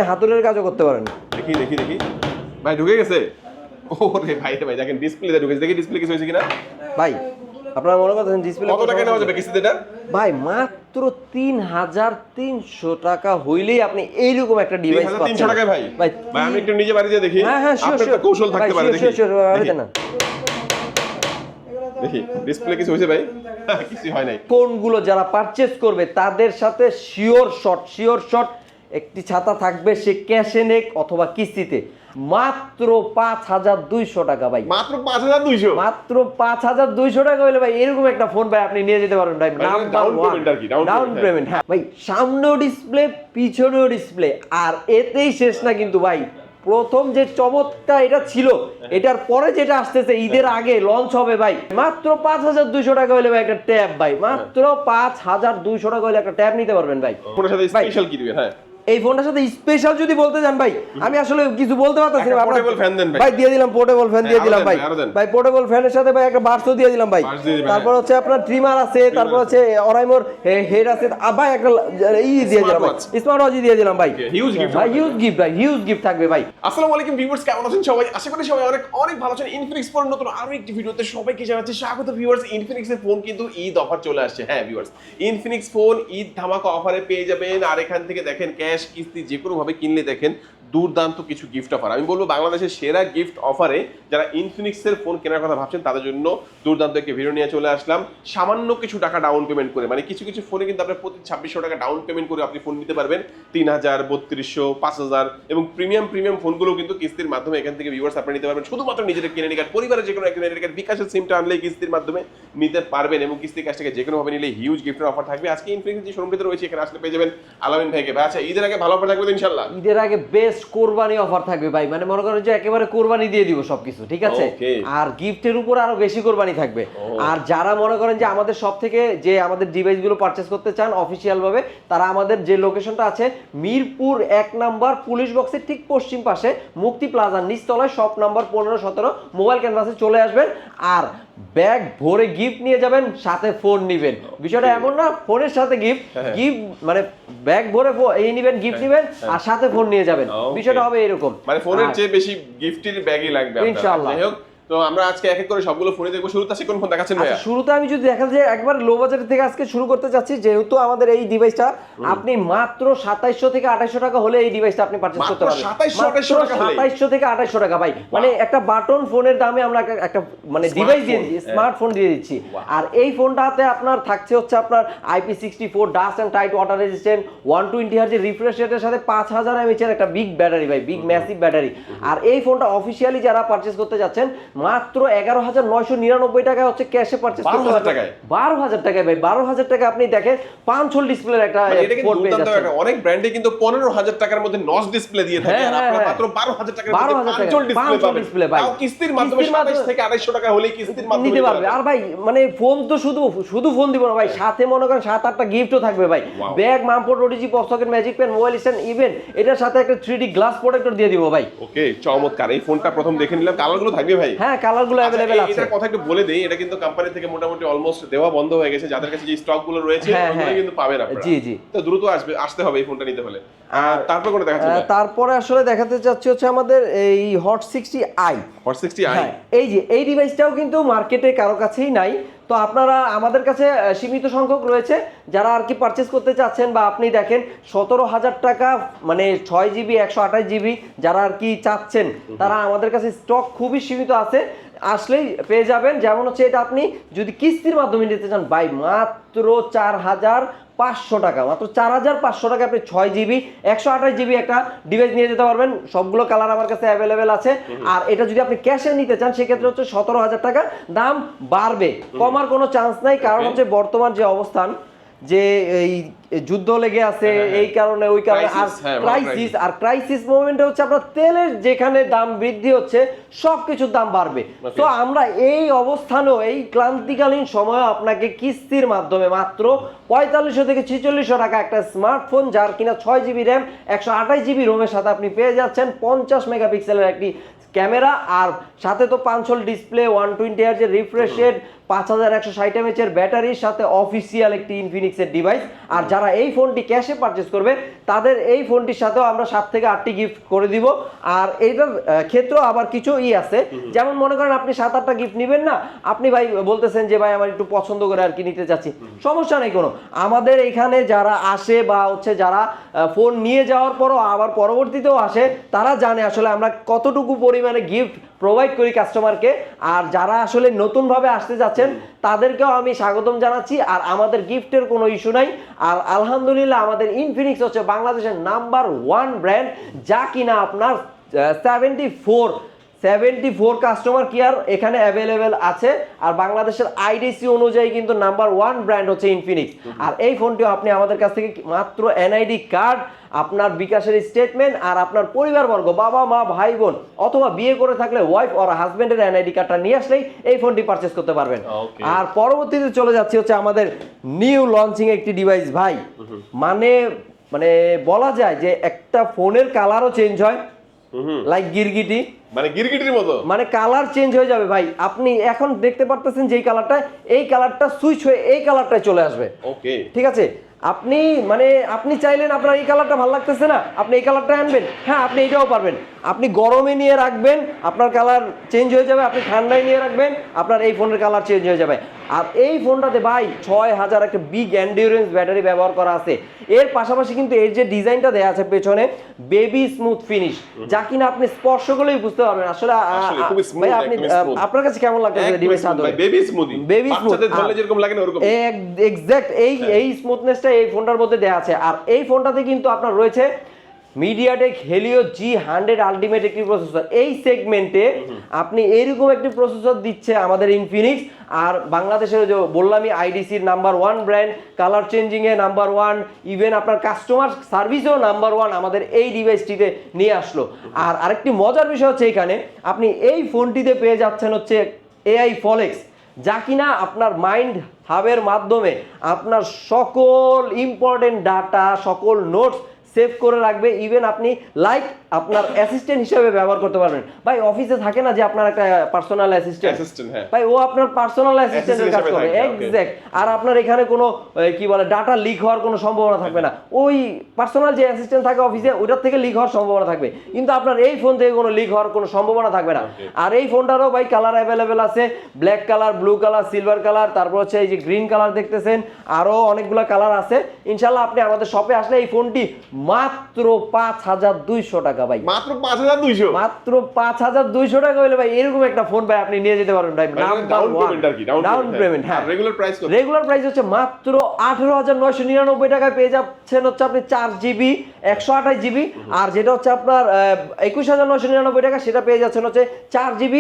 হাতুড়ের কাজও করতে পারেন। দেখি দেখি দেখি ভাই ঢুকে গেছে। ওরে ভাই রে ভাই দেখেন ডিসপ্লেতে ঢুকেছে, দেখি ডিসপ্লে কিছু হয়েছে কিনা। ভাই আপনারা মনে করছেন ডিসপ্লে কত টাকা নেওয়া যাবে কিস্তিতে এটা? ভাই মাত্র 3300 টাকা হইলেই আপনি এইরকম একটা ডিভাইস পাচ্ছেন। 3300 টাকায় ভাই? ভাই ভাই আমি একটু নিজে বাড়ি দিয়ে দেখি। হ্যাঁ হ্যাঁ শিওর আপনার তো কৌশল থাকতে পারে, দেখি না। দেখি ডিসপ্লে কিছু হয়েছে ভাই? কিছু হয় নাই। কোনগুলো যারা পারচেজ করবে তাদের সাথে শিওর শট একটি ছাতা থাকবে, সে ক্যাশে নেক অথবা কিস্তিতে, মাত্র 5200 টাকা ভাই। মাত্র 5200? মাত্র 5200 টাকা হইলে ভাই এরকম একটা ফোন ভাই আপনি নিয়ে যেতে পারবেন ভাই। Down payment. হ্যাঁ ভাই, সামনেও ডিসপ্লে পিছনেও ডিসপ্লে, আর এতেই শেষ না কিন্তু ভাই। প্রথম যে চমৎটা এটা ছিল, এটার পরে যেটা আসতেছে ঈদের আগে লঞ্চ হবে ভাই, মাত্র 5200 টাকা হইলে ভাই একটা ট্যাব ভাই, মাত্র 5200 টাকা হইলে একটা ট্যাব নিতে পারবেন ভাই। ফোনের সাথে স্পেশাল কি দিবেন? হ্যাঁ এই ফোনটার সাথে স্পেশাল যদি বলতে যান ভাই, আমি আসলে কিছু বলতে পারতাছি না। পোর্টেবল ফ্যান দেন ভাই দিয়ে দিলাম, পোর্টেবল ফ্যান দিয়ে দিলাম ভাই। ভাই পোর্টেবল ফ্যানের সাথে ভাই একটা বার্সও দিয়ে দিলাম ভাই। তারপর হচ্ছে আপনার ট্রিমার আছে, তারপর হচ্ছে অরাইমোর হেড আছে ভাই, একটা দিয়ে দিলাম ভাই, স্মার্ট ওয়াচ দিয়ে দিলাম ভাই। হিউজ গিফট ভাই, হিউজ গিফট থাকবে ভাই। আসসালামু আলাইকুম ভিউয়ার্স, কেমন আছেন সবাই? আশা করি সবাই অনেক ভালো আছেন। ইনফিনিক্স ফোন নতুন আরো একটি ভিডিওতে সবাইকে জানাচ্ছি স্বাগত ভিউয়ার্স। ইনফিনিক্স এর ফোন কিন্তু ঈদ অফার চলে আসছে। হ্যাঁ ভিউয়ার্স, ইনফিনিক্স ফোন ঈদ ধামাকা অফারে পেয়ে যাবেন। আর এখান থেকে দেখেন ক্যাশ কিস্তি যে কোনো ভাবে কিনলে দেখেন দুর্দান্ত কিছু গিফট অফার। আমি বলবো বাংলাদেশের সেরা গিফট অফারে যারা ইনফিনিক্স এর ফোন কেনার কথা ভাবছেন তাদের জন্য দুর্দান্ত একটা ভিডিও নিয়ে চলে আসলাম। সামান্য কিছু টাকা ডাউন পেমেন্ট করে, মানে কিছু ফোনে কিন্তু আপনার প্রতি 2600 টাকা ডাউন পেমেন্ট করে আপনি ফোন নিতে পারবেন 3000, 3200, 5000 এবং প্রিমিয়াম ফোনগুলো কিন্তু কিস্তির মাধ্যমে এখান থেকে ভিউয়ার্স আপনি নিতে পারবেন। শুধুমাত্র নিজেদের কিনে নিকার পরিবারের যে কোনো একটা কিনে নিকার বিকাশের সিমটা আনলে কিস্তির মাধ্যমে নিতে পারবেন এবং কিস্তির কাজটাকে যে কোনো ভাবে নিলে হিউজ গিফটের অফার থাকবে। আজকে ইনফিনিক্স যে শোরুমটিতে রয়েছে এখানে আসলে পেয়ে যাবেন আলামিন ভাইকে। ভাই আচ্ছা, ঈদের আগে ভালো অফার থাকবে ইনশাআল্লাহ? ঈদের আগে বেস্ট কোরবানি অফার থাকবে ভাই, মানে মনে করেন যে একেবারে কোরবানি দিয়ে দিব সবকিছু, ঠিক আছে? আর গিফটের উপর আরো বেশি কোরবানি থাকবে। আর যারা মনে করেন যে আমাদের সব থেকে যে আমাদের ডিভাইস গুলো পারচেজ করতে চান অফিসিয়াল ভাবে, তারা আমাদের যে লোকেশনটা আছে মিরপুর 1 নাম্বার পুলিশ বক্সের ঠিক পশ্চিম পাশে মুক্তি প্লাজার নিচতলায় শপ নাম্বার 15-17 মোবাইল ক্যানভাসে চলে আসবেন। আর ব্যাগ ভরে গিফট নিয়ে যাবেন, সাথে ফোন নিবেন। বিষয়টা এমন না ফোনের সাথে গিফট মানে ব্যাগ ভরে এই নিবেন, গিফট নিবেন আর সাথে ফোন নিয়ে যাবেন। বিষয়টা হবে এরকম, মানে ফোনের চেয়ে বেশি গিফটের ব্যাগই লাগবে ইনশাআল্লাহ। যাই হোক, তো আমরা আজকে এক এক করে সবগুলো ফোনে দেখবো। শুরুতে আছে কোন ফোন দেখাচ্ছেন ভাই? শুরুতে আমি যদি দেখা যায় একবার লো বাজেট থেকে আজকে শুরু করতে চাচ্ছি, যেহেতু আমাদের এই ডিভাইসটা আপনি মাত্র 2700 থেকে 2800 টাকা হলে এই ডিভাইসটা আপনি পারচেজ করতে পারবেন। 2700 থেকে 2800 টাকা ভাই, মানে একটা বাটন ফোনের দামে আমরা একটা মানে ডিভাইস দিয়ে দিচ্ছি, স্মার্টফোন দিয়ে দিচ্ছি। আর এই ফোনটাতে আপনার থাকছে হচ্ছে আপনার IP64 dust and tight water resistant 120 Hz refresh রেটের সাথে 5000 mAh এর একটা বিগ ব্যাটারি ভাই, বিগ ম্যাসিভ ব্যাটারি। আর এই ফোনটা অফিশিয়ালি যারা পারচেজ করতে যাচ্ছেন মাত্র 11999 টাকায় হচ্ছে ক্যাশে পারচেজ করতে পারবেন। 12000 টাকায় ভাই, 12000 টাকা আপনি দেখেন 5 হোল ডিসপ্লের একটা ফোন পেয়ে যাচ্ছেন। অনেক ব্র্যান্ডে কিন্তু 15000 টাকার মধ্যে নচ ডিসপ্লে দিয়ে থাকে, আর আপনারা মাত্র 12000 টাকার মধ্যে 5 হোল ডিসপ্লে পাবেন। তাও কিস্তির মাধ্যমে 27 থেকে 2800 টাকা হলেই কিস্তির মাধ্যমে নিতে পারবে। আর ভাই মানে ফোন তো শুধু ফোন দিব না ভাই, সাথে মনে করেন 7-8টা গিফটও থাকবে ভাই। ব্যাগ, মামপোর্ট, OTG, pop socket, magic pen, mobile stand, even এটার সাথে একটা 3D গ্লাস প্রোটেক্টর দিয়ে দিব ভাই। ওকে চমৎকার। এই ফোনটা প্রথম দেখে নিলাম, কালারগুলো থাকবে ভাই? হ্যাঁ কালারগুলো अवेलेबल আছে। এটার কথা একটু বলে দেই, এটা কিন্তু কোম্পানি থেকে মোটামুটি অলমোস্ট দেওয়া বন্ধ হয়ে গেছে। যাদের কাছে যে স্টকগুলো রয়েছে ওগুলো কিন্তু পাবেন আপনারা। জি তো দ্রুত আসতে হবে এই ফোনটা নিতে হলে। আর তারপর কোন দেখাচ্ছেন? তারপরে আসলে দেখাতে চাচ্ছি হচ্ছে আমাদের এই হট 60i। হট 60i, এই যে এই ডিভাইসটাও কিন্তু মার্কেটে কারো কাছেই নাই, তো আপনারা আমাদের কাছে সীমিত সংখ্যক রয়েছে। যারা আর কি পারচেজ করতে চাচ্ছেন বা আপনি দেখেন 17000 টাকা মানে 6GB 128GB যারা আর কি চাচ্ছেন, তারা আমাদের কাছে স্টক খুবই সীমিত আছে, আসলেই পেয়ে যাবেন। যেমন হচ্ছে এটা আপনি যদি কিস্তির মাধ্যমে নিতে চান ভাই, মাত্র 4500 টাকা, মাত্র 4500 টাকা আপনি 6GB 128GB একটা ডিভাইস নিয়ে যেতে পারবেন। সবগুলো কালার আমার কাছে অ্যাভেলেবেল আছে। আর এটা যদি আপনি ক্যাশে নিতে চান সেক্ষেত্রে হচ্ছে 17000 টাকা দাম বাড়বে, কমার কোনো চান্স নাই। কারণ হচ্ছে বর্তমান যে অবস্থান, যে এই যুদ্ধ লেগে আছে, এই কারণে ওই কারণে আর ক্রাইসিস মোমেন্টে হচ্ছে আপনার তেলের যেখানে দাম বৃদ্ধি হচ্ছে সবকিছুর দাম বাড়বে। তো আমরা এই অবস্থানেও এই ক্লান্তিকালীন সময়ে আপনাকে কিস্তির মাধ্যমে মাত্র 4500 থেকে 4600 টাকা একটা স্মার্টফোন, যার কিনা 6GB র্যাম 128GB রোমের সাথে আপনি পেয়ে যাচ্ছেন 50 মেগাপিক্সেলের একটি ক্যামেরা, আর সাথে তো 5 ডিসপ্লে, 120 Hz এর রিফ্রেশ রেট, 5160 mAh এর ব্যাটারির সাথে অফিসিয়াল একটি ইনফিনিক্সের ডিভাইস। আর যারা এই ফোনটি ক্যাশে পারচেস করবে তাদের এই ফোনটির সাথেও আমরা 7 থেকে 8টি গিফট করে দিব। আর এইটার ক্ষেত্রেও আবার কিছু আছে, যেমন মনে করেন আপনি 7-8টা গিফট নেবেন না, আপনি ভাই বলতেছেন যে ভাই আমার একটু পছন্দ করে আর কি নিতে চাচ্ছি, সমস্যা নেই কোনো। আমাদের এখানে যারা আসে বা হচ্ছে যারা ফোন নিয়ে যাওয়ার পরও আবার পরবর্তীতেও আসে, তারা জানে আসলে আমরা কতটুকু পরিমাণে গিফট প্রোভাইড করি কাস্টমারকে। আর যারা আসলে নতুনভাবে আসতে যাচ্ছেন তাদেরকেও আমি স্বাগতম জানাচ্ছি। আর আমাদের গিফটের কোনো ইস্যু নাই। আর আলহামদুলিল্লাহ আমাদের ইনফিনিক্স হচ্ছে বাংলাদেশের নাম্বার 1 ব্র্যান্ড, যা কিনা আপনার 74 কাস্টমার কেয়ার এখানে অ্যাভেলেবেল আছে। আর বাংলাদেশের আইডিসি অনুযায়ী কিন্তু নাম্বার 1 ব্র্যান্ড হচ্ছে ইনফিনিক্স। আর এই ফোনটিও আপনি আমাদের কাছ থেকে মাত্র এনআইডি কার্ড, আপনার বিকাশের স্টেটমেন্ট, আর আপনার পরিবারবর্গ, বাবা মা ভাই বোন অথবা বিয়ে করে থাকলে ওয়াইফ আর হাজবেন্ডের এনআইডি কার্ডটা নিয়ে আসলেই এই ফোনটি পারচেস করতে পারবেন। আর পরবর্তীতে চলে যাচ্ছে হচ্ছে আমাদের নিউ লঞ্চিং একটি ডিভাইস ভাই। মানে বলা যায় যে একটা ফোনের কালারও চেঞ্জ হয়, লাইক গিরগিটি, মানে গিরগিটির মতো, মানে কালার চেঞ্জ হয়ে যাবে ভাই। আপনি এখন দেখতে পারতেছেন যে এই কালারটা সুইচ হয়ে এই কালারটায় চলে আসবে। ওকে, ঠিক আছে, আপনি চাইলেন আপনার এই কালারটা ভালো লাগতেছে না, আপনি এই কালারটা আনবেন, হ্যাঁ আপনি এটাও পারবেন। আপনি গরমে নিয়ে রাখবেন, আপনার কালার চেঞ্জ হয়ে যাবে। আপনি ঠান্ডায় নিয়ে রাখবেন, আপনার এই ফোনের কালার চেঞ্জ হয়ে যাবে। আর এই ফোনটাতে ভাই 6000 একটা বিগ এন্ডিউরেন্স ব্যাটারি ব্যবহার করা আছে। এর পাশাপাশি কিন্তু এর যে ডিজাইনটা দেয়া আছে পেছনে, বেবি স্মুথ ফিনিশ, যা কিনা আপনি স্পর্শ করলেই বুঝতে পারবেন আসলে ভাই আপনি আপনার কাছে কেমন লাগতেছে ডিভাইস হাতে? বেবি স্মুথ, বেবি স্মুথ ধরলে যেরকম লাগে না ওরকম এক্সাক্ট এই স্মুথনেসটা এই ফোনটার মধ্যে দেয়া আছে। আর এই ফোনটাতে কিন্তু আপনার রয়েছে মিডিয়াটেক হেলিও G100 আলটিমেট একটি প্রসেসর। এই সেগমেন্টে আপনি এইরকম একটি প্রসেসর দিচ্ছে আমাদের ইনফিনিক্স। আর বাংলাদেশের যে বললামই আইডিসির নাম্বার 1 ব্র্যান্ড, কালার চেঞ্জিং এ নাম্বার 1, ইভেন আপনার কাস্টমার সার্ভিসেও নাম্বার 1 আমাদের এই ডিভাইসটিতে নিয়ে আসলো। আর আরেকটি মজার বিষয় হচ্ছে এখানে আপনি এই ফোনটিতে পেয়ে যাচ্ছেন হচ্ছে AI ফলেক্স, যা কিনা আপনার মাইন্ড হাবের মাধ্যমে আপনার সকল ইম্পর্টেন্ট ডাটা, সকল নোটস সেভ করে রাখবে। ইভেন আপনি লাইক আপনার অ্যাসিস্ট্যান্ট হিসেবে ব্যবহার করতে পারবেন। ভাই অফিসে থাকে না যে আপনার একটা পার্সোনাল অ্যাসিস্ট্যান্ট, ভাই ও আপনার পার্সোনাল অ্যাসিস্ট্যান্টের কাজ করবে, এক্স্যাক্ট। আর আপনার এখানে কোনো কি বলে ডাটা লিক হওয়ার কোনো সম্ভাবনা থাকবে না। ওই পার্সোনাল যে অ্যাসিস্ট্যান্ট থাকে অফিসে, ওইটার থেকে লিক হওয়ার সম্ভাবনা থাকবে, কিন্তু আপনার এই ফোন থেকে কোনো লিক হওয়ার কোনো সম্ভাবনা থাকবে না। আর এই ফোনটারও ভাই কালার অ্যাভেলেবেল আছে, black colour, blue colour, silver colour, তারপর হচ্ছে এই যে গ্রিন কালার দেখতেছেন, আরও অনেকগুলো কালার আছে। ইনশাল্লাহ আপনি আমাদের শপে আসলে এই ফোনটি মাত্র 5200 টাকা ভাই, মাত্র 5200 টাকা হলে ভাই এরকম একটা ফোন ভাই আপনি নিয়ে যেতে পারবেন ভাই। ডাউন পেমেন্ট, হ্যাঁ। রেগুলার প্রাইস হচ্ছে মাত্র 18999 টাকায় পেয়ে যাচ্ছেন হচ্ছে আপনি 4GB 128GB। আর যেটা হচ্ছে আপনার 21999 টাকা, সেটা পেয়ে যাচ্ছেন হচ্ছে 4GB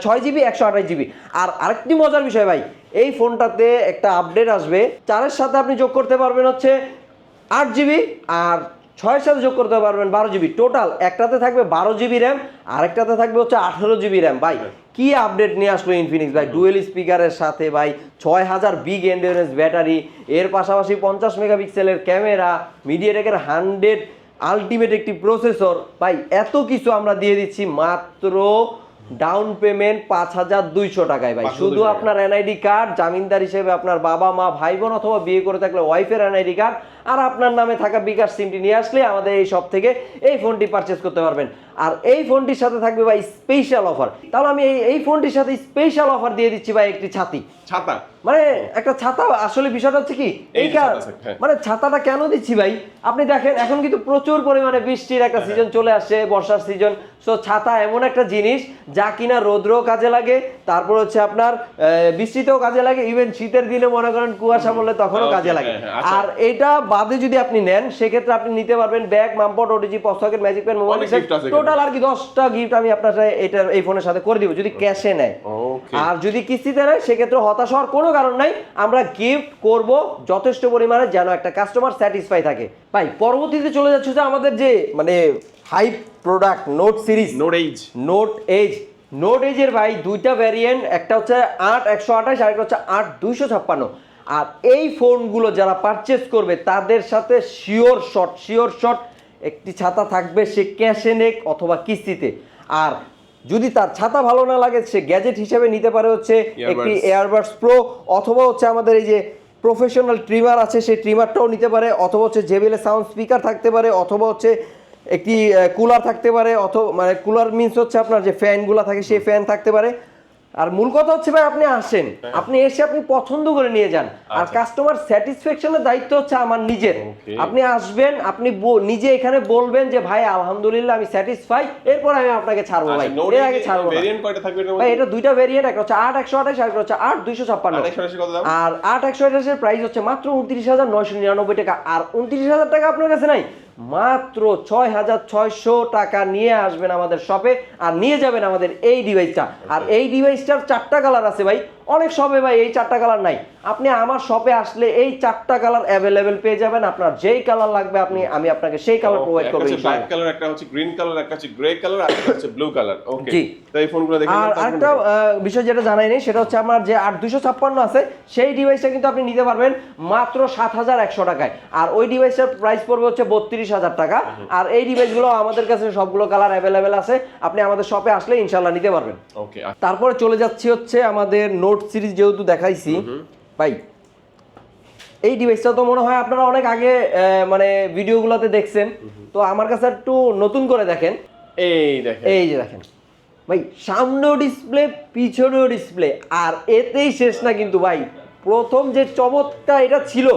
6GB 128GB। আর আরেকটি মজার বিষয় ভাই, এই ফোনটাতে একটা আপডেট আসবে, 4-এর সাথে আপনি যোগ করতে পারবেন হচ্ছে 8GB, আর 6-এর সাথে যোগ করতে পারবেন 12GB। টোটাল একটাতে থাকবে 12GB র্যাম, আরেকটাতে থাকবে হচ্ছে 18GB র্যাম। ভাই কি আপডেট নিয়ে আসলো ইনফিনিক্স ভাই, ডুয়েল স্পিকারের সাথে ভাই 6000 বিগ এন্ডিউরেন্স ব্যাটারি, এর পাশাপাশি 50 মেগাপিক্সেলের ক্যামেরা, মিডিয়াটেকের 100 আলটিমেট একটি প্রসেসর। ভাই এত কিছু আমরা দিয়ে দিচ্ছি মাত্র ডাউন পেমেন্ট 5200 টাকায় ভাই। শুধু আপনার এনআইডি কার্ড, জামিনদার হিসেবে আপনার বাবা মা ভাই বোন অথবা বিয়ে করে থাকলে ওয়াইফের এনআইডি কার্ড, আর আপনার নামে থাকা বিকাশ সিমটি নিয়ে আসলে আমাদের এই শপ থেকে এই ফোনটি পারচেস করতে পারবেন। আর এই ফোনটির সাথে থাকবে ভাই স্পেশাল অফার। তাহলে আমি এই ফোনটির সাথে স্পেশাল অফার দিয়ে দিচ্ছি ভাই, একটি ছাতা, মানে একটা ছাতা। আসলে বিষয়টা হচ্ছে কি, মানে ছাতাটা কেন দিচ্ছি ভাই, আপনি দেখেন এখন কিন্তু প্রচুর পরিমাণে বৃষ্টির একটা সিজন চলে আসছে, বর্ষার সিজন। সো ছাতা এমন একটা জিনিস যা কিনা রৌদ্রও কাজে লাগে, তারপর হচ্ছে আপনার বৃষ্টিতেও কাজে লাগে, ইভেন শীতের দিনে মনে করেন কুয়াশা পড়লে তখনও কাজে লাগে। আর এটা বাদে যদি আপনি নেন, সেক্ষেত্রে আপনি নিতে পারবেন ব্যাগ, মামপট, OTG, pocket, magic pen, mobile, total আর কি 10টা গিফট আমি আপনার এই ফোনের সাথে করে দিব যদি ক্যাশে নেয়। আর যদি কিস্তিতে নেয় সেক্ষেত্রে হতাশ হওয়ার কোনো কারণ নাই, আমরা গিফট করব যথেষ্ট পরিমাণে, যেন একটা কাস্টমার স্যাটিসফাই থাকে। ভাই পরবর্তীতে চলে যাচ্ছে যে আমাদের যে মানে high product note series, note এজের ভাই দুইটা ভ্যারিয়েন্ট, একটা হচ্ছে 8128 আর একটা হচ্ছে 8256। আর এই ফোনগুলো যারা পারচেস করবে তাদের সাথে শিওর শট একটি ছাতা থাকবে, সে ক্যাশে নেক অথবা কিস্তিতে। আর যদি তার ছাতা ভালো না লাগে সে গ্যাজেট হিসেবে নিতে পারে হচ্ছে একটি এয়ারবাডস প্রো, অথবা হচ্ছে আমাদের এই যে প্রফেশনাল ট্রিমার আছে সেই ট্রিমারটাও নিতে পারে, অথবা হচ্ছে JBL এর সাউন্ড স্পিকার থাকতে পারে, অথবা হচ্ছে একটি কুলার থাকতে পারে, অথবা মানে কুলার মিন্স হচ্ছে আপনার যে ফ্যানগুলো থাকে সেই ফ্যান থাকতে পারে। আর মূল কথা হচ্ছে ভাই আপনি আসেন, আপনি এসে আপনি পছন্দ করে নিয়ে যান, আর কাস্টমার স্যাটিসফ্যাকশনের দায়িত্ব হচ্ছে আমার নিজের। আপনি আসবেন, আপনি নিজে এখানে বলবেন যে ভাই আলহামদুলিল্লাহ আমি স্যাটিসফাই, এরপর আমি আপনাকে ছাড়বো ভাই, এর আগে ছাড়বো না। ভেরিয়েন্ট কয়টা থাকবে এর মধ্যে? ভাই এটা দুইটা ভেরিয়েন্ট, একটা হচ্ছে 8/128 আর একটা হচ্ছে 8/256। 8/128 কত দাম? আর 8/128 এর প্রাইস হচ্ছে মাত্র 29,999 টাকা। আর 29,000 টাকা আপনার কাছে নাই, মাত্র 6,600 টাকা নিয়ে আসবেন আমাদের শপে আর নিয়ে যাবেন আমাদের এই ডিভাইসটা। আর এই ডিভাইসটার 4টা কালার আছে ভাই, অনেক শপে ভাই এই 4টা কালার নাই, আপনি আমার শপে আসলে এই 4টা কালার অ্যাভেলেবেল পেয়ে যাবেন। আপনার যেই কালার লাগবে আমি আপনাকে সেই কালার প্রোভাইড করব। একটা ব্ল্যাক কালার, একটা হচ্ছে গ্রিন কালার, একটা হচ্ছে গ্রে কালার, আর একটা হচ্ছে ব্লু কালার। ওকে, জি। তো এই ফোনগুলো দেখেন। আর আরেকটা বিষয় যেটা জানাই নেই সেটা হচ্ছে আমার যে 8/256 আছে সেই ডিভাইসটা কিন্তু আপনি নিতে পারবেন মাত্র 7,100 টাকায়। আর ওই ডিভাইসটার প্রাইস পড়বে হচ্ছে 32,000 টাকা। আর এই ডিভাইসগুলো আমাদের কাছে সবগুলো কালার অ্যাভেলেবেল আছে, আপনি আমাদের শপে আসলে ইনশাআল্লাহ নিতে পারবেন। ওকে, তারপরে চলে যাচ্ছি হচ্ছে আমাদের নোট সিরিজ, যেহেতু দেখাইছি ভাই এই ডিভাইসটা তো মনে হয় আপনারা অনেক আগে মানে ভিডিওগুলোতে দেখছেন, তো আমার কাছে একটু নতুন করে দেখেন। এই যে দেখেন ভাই, সামনেও ডিসপ্লে পিছনেও ডিসপ্লে, আর এতেই শেষ না কিন্তু ভাই। প্রথম যে চমৎটা এটা ছিল,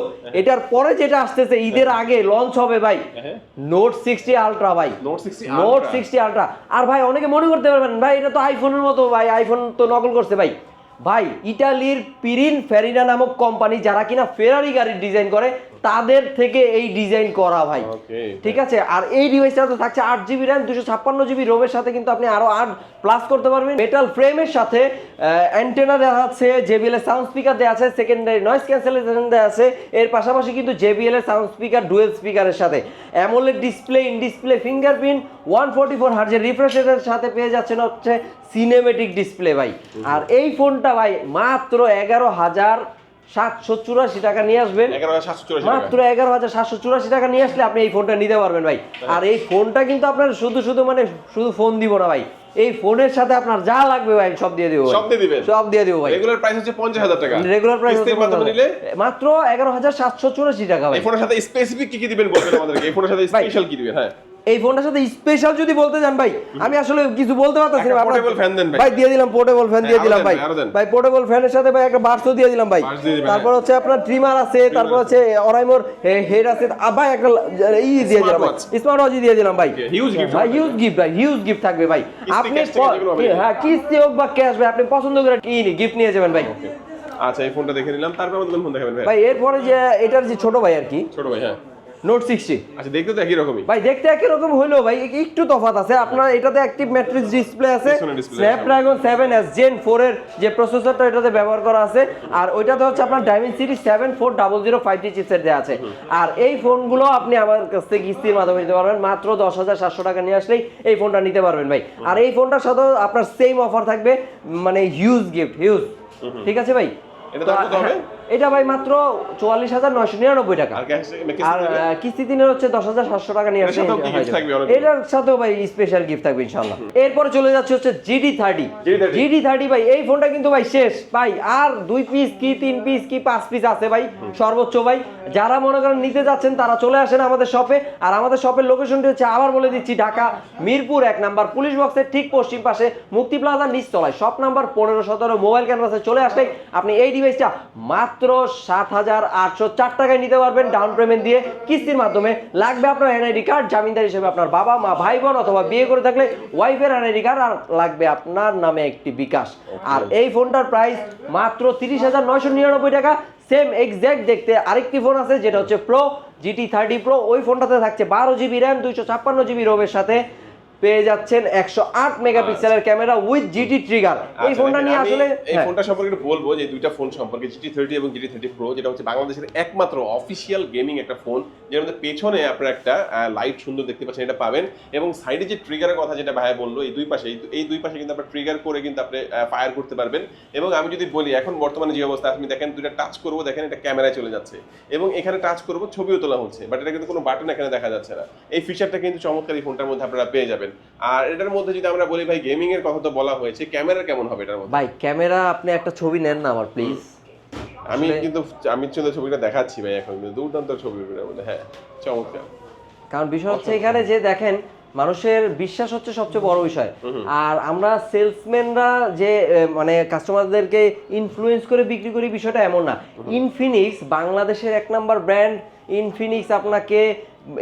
এটার পরে যেটা আসতেছে ঈদের আগে লঞ্চ হবে ভাই, নোট 60 আলট্রা ভাই, নোট 60 আলট্রা। আর ভাই অনেকে মনে করতে পারবেন ভাই এটা তো আইফোনের মতো, ভাই আইফোন তো নকল করছে ভাই। ভাই ইটালির পিরিনফেরিনা নামক কোম্পানি, যারা কিনা ফেরারি গাড়ির ডিজাইন করে, তাদের থেকে এই ডিজাইন করা ভাই, ঠিক আছে। আর এই ডিভাইসটাতে থাকছে 8GB র্যাম, 256GB রোমের সাথে কিন্তু আপনি আরো 8 প্লাস করতে পারবেন। মেটাল ফ্রেমের সাথে অ্যান্টেনা দেওয়া আছে, JBL এর সাউন্ড স্পিকার দেওয়া আছে, সেকেন্ডারি নয়েজ ক্যান্সেলেশন দেওয়া আছে। এর পাশাপাশি কিন্তু JBL এর সাউন্ড স্পিকার ডুয়েল স্পিকারের সাথে AMOLED display, in display fingerprint, 144 হার্জের রিফ্রেশ রেটের সাথে পেয়ে যাচ্ছেন হচ্ছে সিনেমেটিক ডিসপ্লে ভাই। আর এই ফোনটা ভাই মাত্র 11,784 টাকা নিয়ে আসবেন, মাত্র 11,784 টাকা নিয়ে আসলে আপনি এই ফোনটা নিতে পারবেন ভাই। আর এই ফোনটা কিন্তু আপনার শুধু ফোন দিব না ভাই, এই ফোনের সাথে আপনার যা লাগবে ভাই সব দিয়ে দেবো, সব দিয়ে দেবো ভাই। রেগুলার প্রাইস হচ্ছে 50,000 টাকা, রেগুলার প্রাইস হচ্ছে নিলে মাত্র 11,784 টাকা ভাই। এই ফোনের সাথে স্পেসিফিক কি দিবেন বলবেন আমাদেরকে, এই ফোনের সাথে স্পেশাল কি দিবেন? হ্যাঁ, এই ফোনটার সাথে স্পেশাল যদি বলতে যান ভাই, আমি আসলে কিছু বলতে পারতাছি না। পোর্টেবল ফ্যান দেন ভাই, দিয়ে দিলাম পোর্টেবল ফ্যান, দিয়ে দিলাম ভাই। ভাই পোর্টেবল ফ্যানের সাথে ভাই একটা বার্সও দিয়ে দিলাম ভাই। তারপর হচ্ছে আপনার ট্রিমার আছে, তারপর হচ্ছে অরাইমোর হেড আছে ভাই, একটা দিয়ে দিলাম ভাই, স্মার্ট ওয়াচ দিয়ে দিলাম ভাই। হিউজ গিফট ভাই, হিউজ গিফট থাকবে ভাই। আপনি হ্যাঁ কিস্তি হোক বা ক্যাশ ভাই, আপনি পছন্দ করে গিফট নিয়ে যাবেন ভাই। আচ্ছা, এই ফোনটা দেখে নিলাম, তারপর আমাদের ফোন দেখাবেন ভাই? ভাই এরপরে যে এটার যে ছোট ভাই আর কি, ছোট ভাই, হ্যাঁ, নোট 60। আচ্ছা, দেখতে তো একই রকমই ভাই, দেখতে একই রকম হলেও ভাই একটু তফাৎ আছে। আপনার এটাতে অ্যাক্টিভ ম্যাট্রিক্স ডিসপ্লে আছে, স্ন্যাপড্রাগন 7S Gen 4 এর যে প্রসেসরটা এটাতে ব্যবহার করা আছে, আর ওইটাতে হচ্ছে আপনার Dimensity 74005G চিপসেট দেওয়া আছে। আর এই ফোনগুলো আপনি আমার কাছ থেকে কিস্তির মাধ্যমে নিতে পারবেন, মাত্র 10,700 টাকা নিয়ে আসলেই এই ফোনটা নিতে পারবেন ভাই। আর এই ফোনটার সাথে আপনার সেম অফার থাকবে, মানে হিউজ গিফট, হিউজ, ঠিক আছে ভাই। এটা ভাই মাত্র 44,999 টাকা। আর কিস্তি দিনের হচ্ছে 10,700 টাকা নিয়ে আসলে এটার সাথেও ভাই স্পেশাল গিফট থাকবে ইনশাআল্লাহ। এরপরে চলে যাচ্ছে হচ্ছে GD30 ভাই। এই ফোনটা কিন্তু ভাই শেষ ভাই, আর 2 পিস কি 3 পিস কি 5 পিস আছে ভাই সর্বোচ্চ ভাই। যারা মনে করেন নিতে যাচ্ছেন তারা চলে আসেন আমাদের শপে। আর আমাদের শপের লোকেশনটি হচ্ছে আবার বলে দিচ্ছি, ঢাকা মিরপুর 1 নাম্বার পুলিশ বক্সের ঠিক পশ্চিম পাশে মুক্তি প্লাজার নিচতলায় শপ নাম্বার 1517 মোবাইল ক্যানভাসে চলে আসলে আপনি এই ডিভাইসটা মাত্র 7,804 টাকায় নিতে পারবেন ডাউন পেমেন্ট দিয়ে কিস্তির মাধ্যমে। লাগবে আপনার এনআইডি কার্ড, জামিনদার হিসেবে আপনার বাবা মা ভাই বোন, অথবা বিয়ে করে থাকলে ওয়াইফের এনআইডি কার্ড, আর লাগবে আপনার নামে একটি বিকাশ। আর এই ফোনটার প্রাইস মাত্র 30,999 টাকা। সেম এক্স্যাক্ট দেখতে আরেকটি ফোন আছে যেটা হচ্ছে প্রো, GT30 প্রো। ওই ফোনটাতে থাকছে 12GB র্যাম, 256GB রোমের সাথে পেয়ে যাচ্ছেন 108 মেগাপিক্সেলের ক্যামেরা উইথ GT ট্রিগার। এই ফোনটা নিয়ে আসলে এই ফোনটা সম্পর্কে একটু বলবো যে দুইটা ফোন সম্পর্কে, GT30 এবং GT30 Pro, যেটা হচ্ছে বাংলাদেশের একমাত্র অফিশিয়াল গেমিং একটা ফোন, যেটার মধ্যে পেছনে আপনারা একটা লাইট সুন্দর দেখতে পাচ্ছেন, এটা পাবেন। এবং সাইডে যে ট্রিগারের কথা যেটা ভাইয়া বললো, এই দুই পাশে কিন্তু আপনারা ট্রিগার করে কিন্তু আপনি ফায়ার করতে পারবেন। এবং আমি যদি বলি এখন বর্তমানে যে অবস্থা, আপনি দেখেন দুইটা টাচ করবো, দেখেন এটা ক্যামেরায় চলে যাচ্ছে, এবং এখানে টাচ করবো ছবিও তোলা হচ্ছে, বাট এটা কিন্তু কোনো বাটন এখানে দেখা যাচ্ছে না। এই ফিচারটা কিন্তু চমৎকার এই ফোনটার মধ্যে আপনারা পেয়ে যাবেন। যাবেন। আর এটার মধ্যে যদি আমরা বলি ভাই গেমিং এর কথা তো বলা হয়েছে, ক্যামেরা কেমন হবে এটার মধ্যে? ভাই ক্যামেরা আপনি একটা ছবি নেন না আমার প্লিজ। আমি ছবিটা দেখাচ্ছি ভাই এখন, দুর্দান্ত ছবি মধ্যে, হ্যাঁ চমৎকার। কারণ বিষয় হচ্ছে এখানে যে দেখেন মানুষের বিশ্বাস হচ্ছে সবচেয়ে বড় বিষয়। আর আমরা সেলসম্যানরা যে মানে কাস্টমারদেরকে ইনফ্লুয়েন্স করে বিক্রি করি বিষয়টা এমন না। ইনফিনিক্স বাংলাদেশের 1 নাম্বার ব্র্যান্ড। ইনফিনিক্স আপনাকে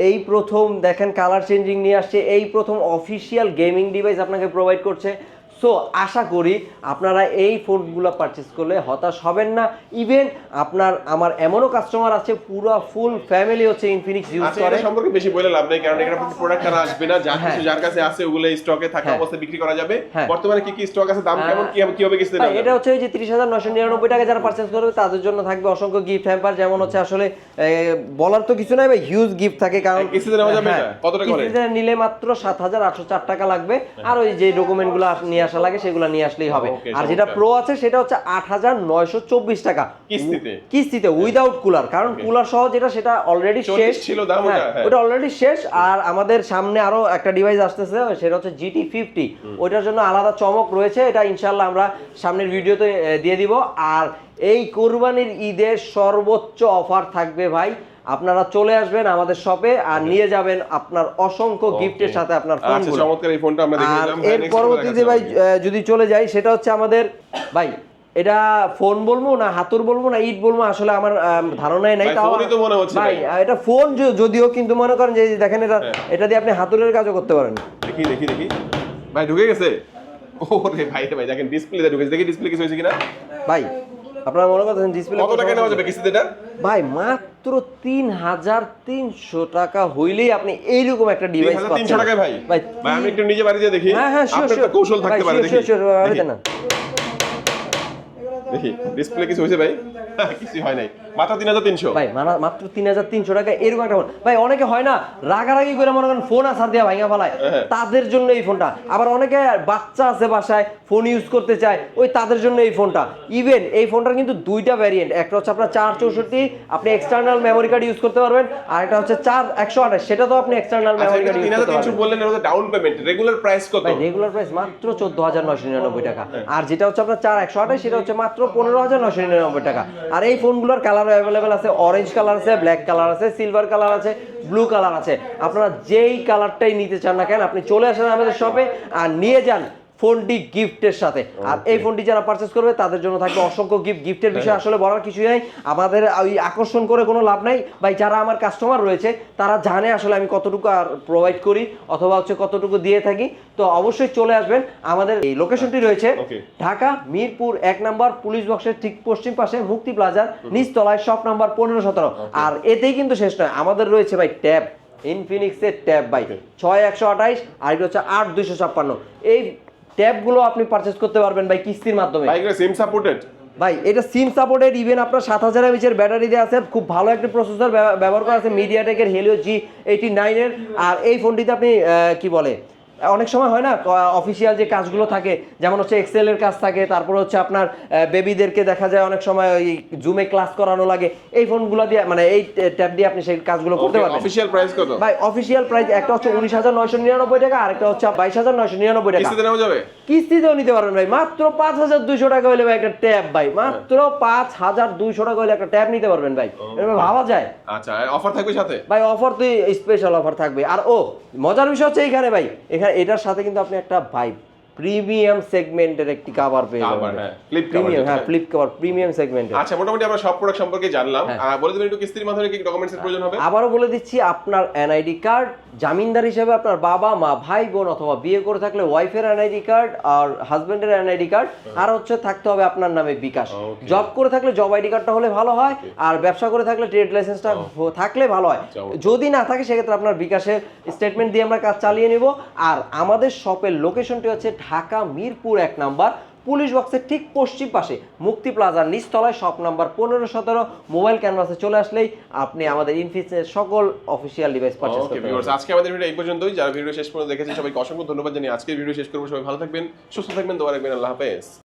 এই প্রথম দেখেন কালার চেঞ্জিং নিয়ে আসছে, এই প্রথম অফিসিয়াল গেমিং ডিভাইস আপনাকে প্রোভাইড করছে। সো আশা করি আপনারা এই ফোনগুলো পারচেস করলে হতাশ হবেন না। ইভেন আমার এমনও কাস্টমার আছে পুরো ফুল ফ্যামিলি হচ্ছে ইনফিনিক্স ইউজ করে। এটা সম্পর্কে বেশি বলে লাভ নেই, কারণ এখানে প্রোডাক্ট আর আসবে না, যা কিছু যার কাছে আছে ওগুলো স্টকে থাকা অবস্থায় বিক্রি করা যাবে। বর্তমানে কি কি স্টক আছে, দাম কেমন, কি হবে কিছু জানেন? এটা হচ্ছে ওই যে 30,999 টাকা যারা পারচেজ করবে তাদের জন্য থাকবে অসংখ্য গিফট হ্যাম্পার। যেমন হচ্ছে আসলে বলার তো কিছু নাই ভাই, হিউজ গিফট থাকে। কারণ কিস্তিতে নেওয়া যাবে এটা কত টাকা করে? কিস্তিতে নিলে মাত্র 7,804 টাকা লাগবে। আর ওই যে ডকুমেন্টগুলো নিয়ে আসা লাগে সেগুলো নিয়ে আসলেই হবে। আর যেটা প্রো আছে সেটা হচ্ছে 8,924 টাকা কিস্তিতে উইদাউট কুলার। কারণ কুলার সহ সেটা অলরেডি শেষ ছিল দাম, ওটা অলরেডি শেষ। আর আমাদের সামনে আরো একটা ডিভাইস আসতেছে, সেটা হচ্ছে GT50। ওইটার জন্য আলাদা চমক রয়েছে, এটা ইনশাআল্লাহ আমরা সামনের ভিডিওতে দিয়ে দিব। আর এই কোরবানির ঈদের সর্বোচ্চ অফার থাকবে ভাই, আপনারা চলে আসবেন আমাদের শপে আর নিয়ে যাবেন আপনার অসংখ্য গিফটের সাথে আপনার ফোনগুলো। আচ্ছা চমৎকার এই ফোনটা আমরা দেখে নিলাম। এর পরবর্তীতে ভাই যদি চলে যাই, সেটা হচ্ছে আমাদের ভাই এটা ফোন বলবো না হাতুর বলবো না ইট বলবো আসলে আমার ধারণাই নাই। তাও ভাই এটা ফোন যদিও, কিন্তু মনে করেন যে দেখেন এটা দিয়ে আপনি হাতুরের কাজও করতে পারেন। দেখি ভাই ঢুকে গেছে। ওরে ভাই দেখেন ডিসপ্লেতে ঢুকেছে, দেখি ডিসপ্লে কিছু হয়েছে কিনা। ভাই আপনারা মনে করছেন ডিসপ্লে কত টাকা নেওয়া যাবে কিস্তিতে এটা? ভাই মাত্র 3,300 টাকা হইলেই আপনি এইরকম একটা ডিভাইস পাচ্ছেন। 300 টাকায় ভাই? ভাই আমি একটু নিজে বাড়িতে দেখি। হ্যাঁ আপনার কৌশল থাকতে পারে, দেখি দেখি ডিসপ্লে কিছু হয়েছে ভাই? কিছু হয় নাই, মাত্র 3,300 ভাই, মাত্র 3,300 টাকা এরকম একটা ফোন। ভাই অনেকে হয় না রাগারাগি করে মনে করেন ফোন আসার দিয়া ভাঙা ফেলায়, তাদের জন্য এই ফোনটা। আবার অনেকে বাচ্চা আছে বাসায় ফোন ইউজ করতে চায়, ওই তাদের জন্য এই ফোনটা। ইভেন এই ফোনটার কিন্তু দুইটা ভ্যারিয়েন্ট, একটা হচ্ছে আপনার 464 আপনি এক্সটার্নাল মেমোরি কার্ড ইউজ করতে পারবেন, আর একটা হচ্ছে 128 সেটা তো আপনি এক্সটার্নাল মেমোরি কার্ড ইউজ করতে পারবেন। 3,300 বললেন, এর ডাউন পেমেন্ট রেগুলার প্রাইস কত? ভাই রেগুলার প্রাইস মাত্র 14,999 টাকা। আর যেটা হচ্ছে আপনার 4128 সেটা হচ্ছে মাত্র 15,999 টাকা। আর এই ফোনগুলোর কালার অ্যাভেলেবেল আছে, অরেঞ্জ কালার আছে, ব্ল্যাক কালার আছে, সিলভার কালার আছে, ব্লু কালার আছে। আপনারা যেই কালারটাই নিতে চান না কেন আপনি চলে আসেন আমাদের শপে আর নিয়ে যান ফোনটি গিফটের সাথে। আর এই ফোনটি যারা পারচেজ করবে তাদের জন্য থাকবে অসংখ্য গিফটের বিষয় আসলে বলার কিছুই নাই। আমাদের ওই আকর্ষণ করে কোনো লাভ নাই ভাই। যারা আমার কাস্টমার রয়েছে তারা জানে আসলে আমি কতটুকু আর প্রোভাইড করি অথবা হচ্ছে কতটুকু দিয়ে থাকি। তো অবশ্যই চলে আসবেন। আমাদের এই লোকেশনটি রয়েছে ঢাকা মিরপুর 1 নাম্বার পুলিশ বক্সের ঠিক পশ্চিম পাশে মুক্তি প্লাজার নিচতলায় শপ নাম্বার 1517। আর এতেই কিন্তু শেষ নয়, আমাদের রয়েছে ভাই ট্যাব, ইনফিনিক্সের ট্যাব ভাই 6128 আর এটা হচ্ছে 8256। এই ট্যাবগুলো আপনি পারচেজ করতে পারবেন ভাই কিস্তির মাধ্যমে। ভাই এটা সিম সাপোর্টেড? ভাই এটা সিম সাপোর্টেড। ইভেন আপনার 7000 mAh এর ব্যাটারি দেওয়া আছে, খুব ভালো একটা প্রসেসর ব্যবহার করা আছে মিডিয়াটেকের হেলিও G89 এর। আর এই ফোনটিতে আপনি কি বলে অনেক সময় হয় না অফিসিয়াল যে কাজগুলো থাকে, যেমন হচ্ছে এক্সেল এর কাজ থাকে, তারপর হচ্ছে আপনার বেবিদেরকে দেখা যায় অনেক সময় ওই জুমে ক্লাস করানো লাগে, এই ফোনগুলো দিয়ে মানে এই ট্যাব দিয়ে আপনি সেই কাজগুলো করতে পারবেন। অফিসিয়াল প্রাইস কত ভাই? অফিসিয়াল প্রাইস একটা হচ্ছে 19,999 টাকা আর একটা হচ্ছে 22,999 টাকা। কিস্তিতে নেওয়া যাবে? কিস্তিতেও নিতে পারবেন ভাই, মাত্র 5,200 টাকা হইলে ভাই একটা ট্যাব ভাই, মাত্র 5,200 টাকা হইলে একটা ট্যাব নিতে পারবেন ভাই। এটা ভাবা যায়? আচ্ছা অফার থাকবে সাথে? ভাই অফার তো স্পেশাল অফার থাকবে। আর মজার বিষয় হচ্ছে এইখানে ভাই, এটার সাথে কিন্তু আপনি একটা ভাই প্রিমিয়াম সেগমেন্টের একটি কভার পেয়ে যাবেন। ফ্লিপ কভার প্রিমিয়াম সেগমেন্টের। আচ্ছা মোটামুটি আমরা সব প্রোডাক্ট সম্পর্কে জানলাম। বলে দিবেন একটু কিস্তির মাধ্যমে কি ডকুমেন্টসের প্রয়োজন হবে? আবারও বলে দিচ্ছি, আপনার এনআইডি কার্ড, জামিনদার হিসেবে আপনার বাবা মা ভাই বোন অথবা বিয়ে করে থাকলে ওয়াইফের এনআইডি কার্ড আর হাজবেন্ডের এনআইডি কার্ড, আর হচ্ছে থাকতে হবে আপনার নামে বিকাশ। জব করে থাকলে জব আইডি কার্ডটা হলে ভালো হয়, আর ব্যবসা করে থাকলে ট্রেড লাইসেন্সটা থাকলে ভালো হয়। যদি না থাকে সেক্ষেত্রে আপনার বিকাশের স্টেটমেন্ট দিয়ে আমরা কাজ চালিয়ে নেব। আর আমাদের শপের লোকেশনটি হচ্ছে ঢাকা মিরপুর 1 নাম্বার পুলিশ বক্সের ঠিক পশ্চিম পাশে মুক্তি প্লাজার নিচতলায় শপ নাম্বার 1517। মোবাইল ক্যানভাসে চলে আসলেই আপনি আমাদের ইনফিনিক্সের সকল অফিসিয়াল ডিভাইস পারচেজ করতে পারবেন। আজকে আমাদের ভিডিও এই পর্যন্তই। যারা ভিডিও শেষ পর্যন্ত দেখেছেন সবাইকে অসংখ্য ধন্যবাদ জানিয়ে আজকের ভিডিও শেষ করব। সবাই ভালো থাকবেন, সুস্থ থাকবেন, দোয়া রাখবেন। আল্লাহ হাফেজ।